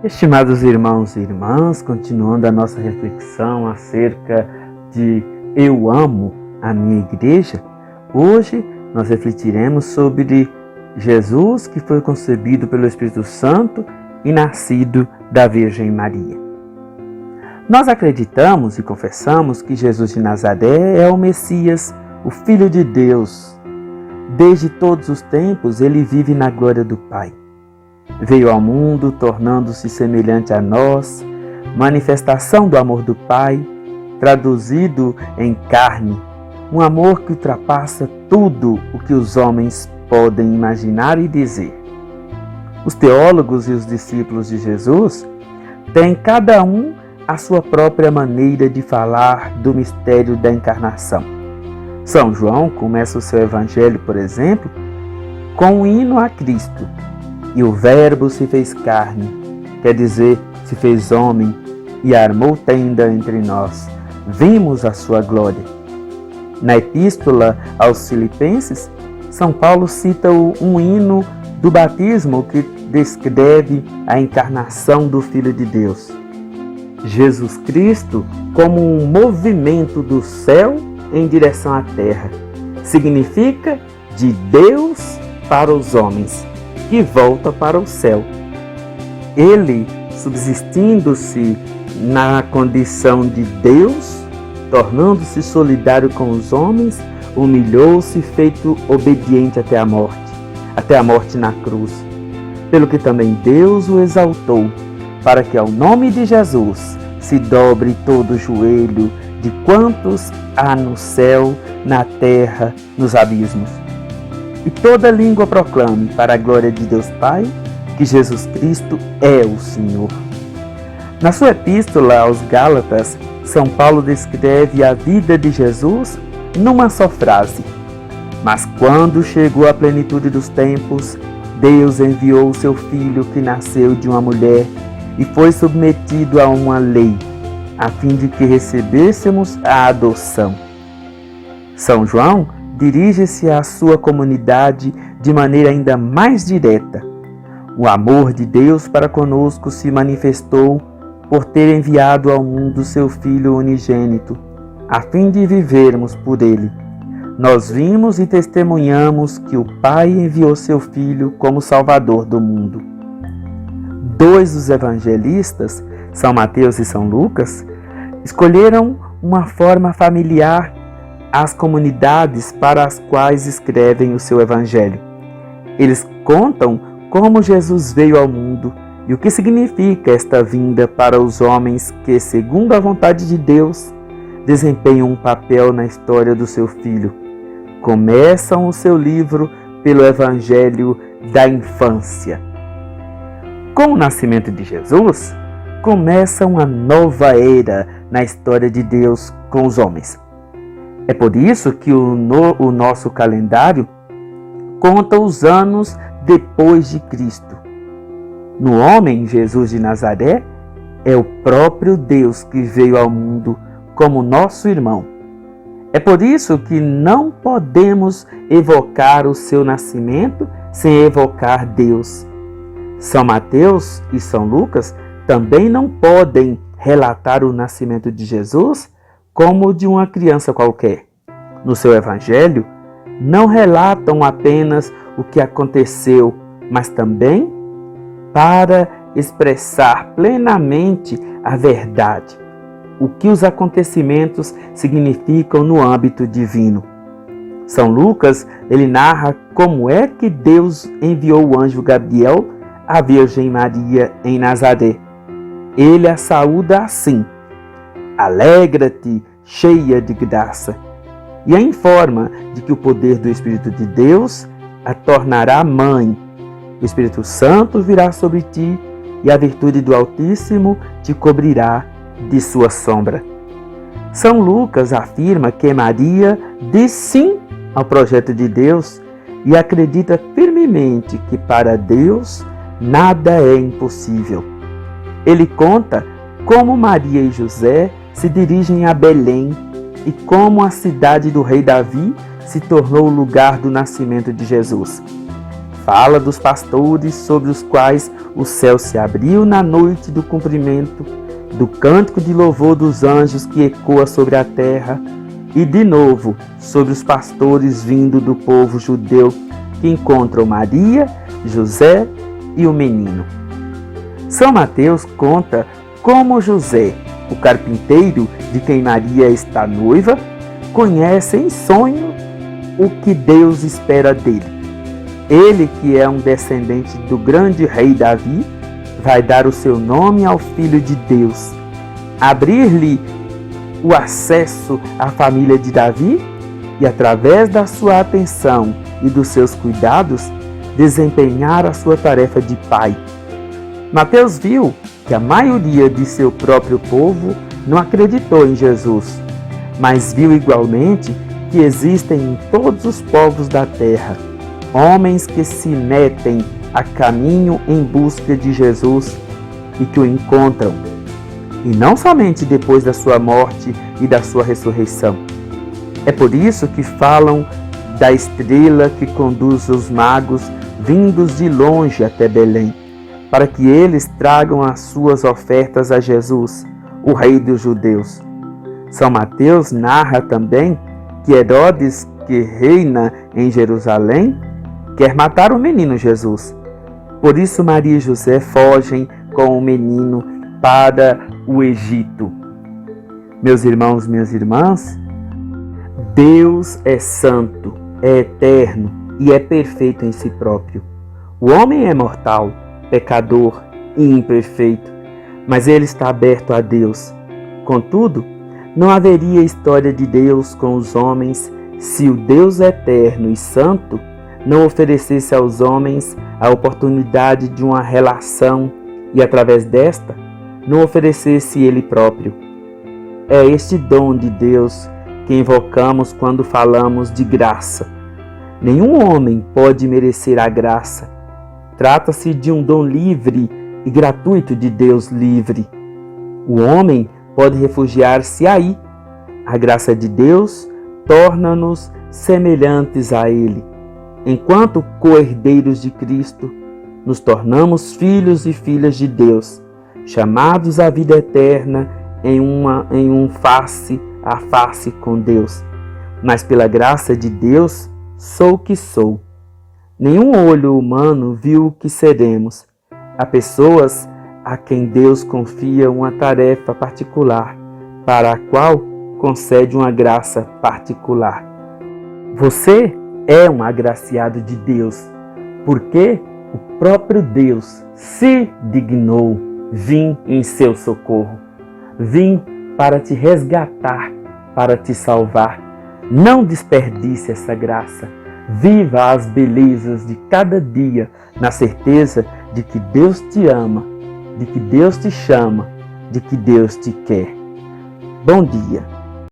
Estimados irmãos e irmãs, continuando a nossa reflexão acerca de Eu amo a minha igreja, hoje nós refletiremos sobre Jesus que foi concebido pelo Espírito Santo e nascido da Virgem Maria. Nós acreditamos e confessamos que Jesus de Nazaré é o Messias, o Filho de Deus. Desde todos os tempos ele vive na glória do Pai. Veio ao mundo tornando-se semelhante a nós, manifestação do amor do Pai, traduzido em carne, um amor que ultrapassa tudo o que os homens podem imaginar e dizer. Os teólogos e os discípulos de Jesus têm cada um a sua própria maneira de falar do mistério da encarnação. São João começa o seu evangelho, por exemplo, com um hino a Cristo. E o Verbo se fez carne, quer dizer, se fez homem e armou tenda entre nós. Vimos a sua glória. Na epístola aos Filipenses, São Paulo cita um hino do batismo que descreve a encarnação do Filho de Deus. Jesus Cristo como um movimento do céu em direção à terra. Significa de Deus para os homens, que volta para o céu. Ele, subsistindo-se na condição de Deus, tornando-se solidário com os homens, humilhou-se feito obediente até a morte na cruz. Pelo que também Deus o exaltou, para que ao nome de Jesus se dobre todo o joelho de quantos há no céu, na terra, nos abismos. E toda língua proclame para a glória de Deus Pai que Jesus Cristo é o Senhor. Na sua epístola aos Gálatas, São Paulo descreve a vida de Jesus numa só frase. Mas quando chegou a plenitude dos tempos, Deus enviou o seu Filho que nasceu de uma mulher e foi submetido a uma lei, a fim de que recebêssemos a adoção. São João dirige-se à sua comunidade de maneira ainda mais direta. O amor de Deus para conosco se manifestou por ter enviado ao mundo seu Filho unigênito, a fim de vivermos por ele. Nós vimos e testemunhamos que o Pai enviou seu Filho como Salvador do mundo. Dois dos evangelistas, São Mateus e São Lucas, escolheram uma forma familiar às comunidades para as quais escrevem o seu evangelho. Eles contam como Jesus veio ao mundo e o que significa esta vinda para os homens que, segundo a vontade de Deus, desempenham um papel na história do seu Filho. Começam o seu livro pelo evangelho da infância. Com o nascimento de Jesus, começa uma nova era na história de Deus com os homens. É por isso que o nosso calendário conta os anos depois de Cristo. No homem, Jesus de Nazaré, é o próprio Deus que veio ao mundo como nosso irmão. É por isso que não podemos evocar o seu nascimento sem evocar Deus. São Mateus e São Lucas também não podem relatar o nascimento de Jesus como de uma criança qualquer. No seu evangelho, não relatam apenas o que aconteceu, mas também para expressar plenamente a verdade, o que os acontecimentos significam no âmbito divino. São Lucas, ele narra como é que Deus enviou o anjo Gabriel à Virgem Maria em Nazaré. Ele a saúda assim: alegra-te, cheia de graça, e a informa de que o poder do Espírito de Deus a tornará mãe. O Espírito Santo virá sobre ti e a virtude do Altíssimo te cobrirá de sua sombra. São Lucas afirma que Maria diz sim ao projeto de Deus e acredita firmemente que para Deus nada é impossível. Ele conta como Maria e José se dirigem a Belém e como a cidade do rei Davi se tornou o lugar do nascimento de Jesus. fala dos pastores sobre os quais o céu se abriu na noite do cumprimento, do cântico de louvor dos anjos que ecoa sobre a terra, e de novo sobre os pastores vindo do povo judeu que encontram Maria, José e o menino. São Mateus conta como José, o carpinteiro de quem Maria está noiva, conhece em sonho o que Deus espera dele. Ele, que é um descendente do grande rei Davi, vai dar o seu nome ao Filho de Deus, abrir-lhe o acesso à família de Davi e, através da sua atenção e dos seus cuidados, desempenhar a sua tarefa de pai. Mateus viu que a maioria de seu próprio povo não acreditou em Jesus, mas viu igualmente que existem em todos os povos da terra homens que se metem a caminho em busca de Jesus e que o encontram, e não somente depois da sua morte e da sua ressurreição. É por isso que falam da estrela que conduz os magos vindos de longe até Belém, para que eles tragam as suas ofertas a Jesus, o Rei dos Judeus. São Mateus narra também que Herodes, que reina em Jerusalém, quer matar o menino Jesus. Por isso Maria e José fogem com o menino para o Egito. Meus irmãos, minhas irmãs, Deus é santo, é eterno e é perfeito em si próprio. O homem é mortal, pecador e imperfeito, mas ele está aberto a Deus. Contudo, não haveria história de Deus com os homens se o Deus eterno e santo não oferecesse aos homens a oportunidade de uma relação e, através desta, não oferecesse Ele próprio. É este dom de Deus que invocamos quando falamos de graça. Nenhum homem pode merecer a graça. Trata-se de um dom livre e gratuito de Deus livre. O homem pode refugiar-se aí. A graça de Deus torna-nos semelhantes a Ele. Enquanto co-herdeiros de Cristo, nos tornamos filhos e filhas de Deus, chamados à vida eterna em um face a face com Deus. Mas pela graça de Deus, sou o que sou. Nenhum olho humano viu o que seremos. Há pessoas a quem Deus confia uma tarefa particular, para a qual concede uma graça particular. Você é um agraciado de Deus, porque o próprio Deus se dignou vir em seu socorro. Vim para te resgatar, para te salvar. Não desperdice essa graça. Viva as belezas de cada dia, na certeza de que Deus te ama, de que Deus te chama, de que Deus te quer. Bom dia.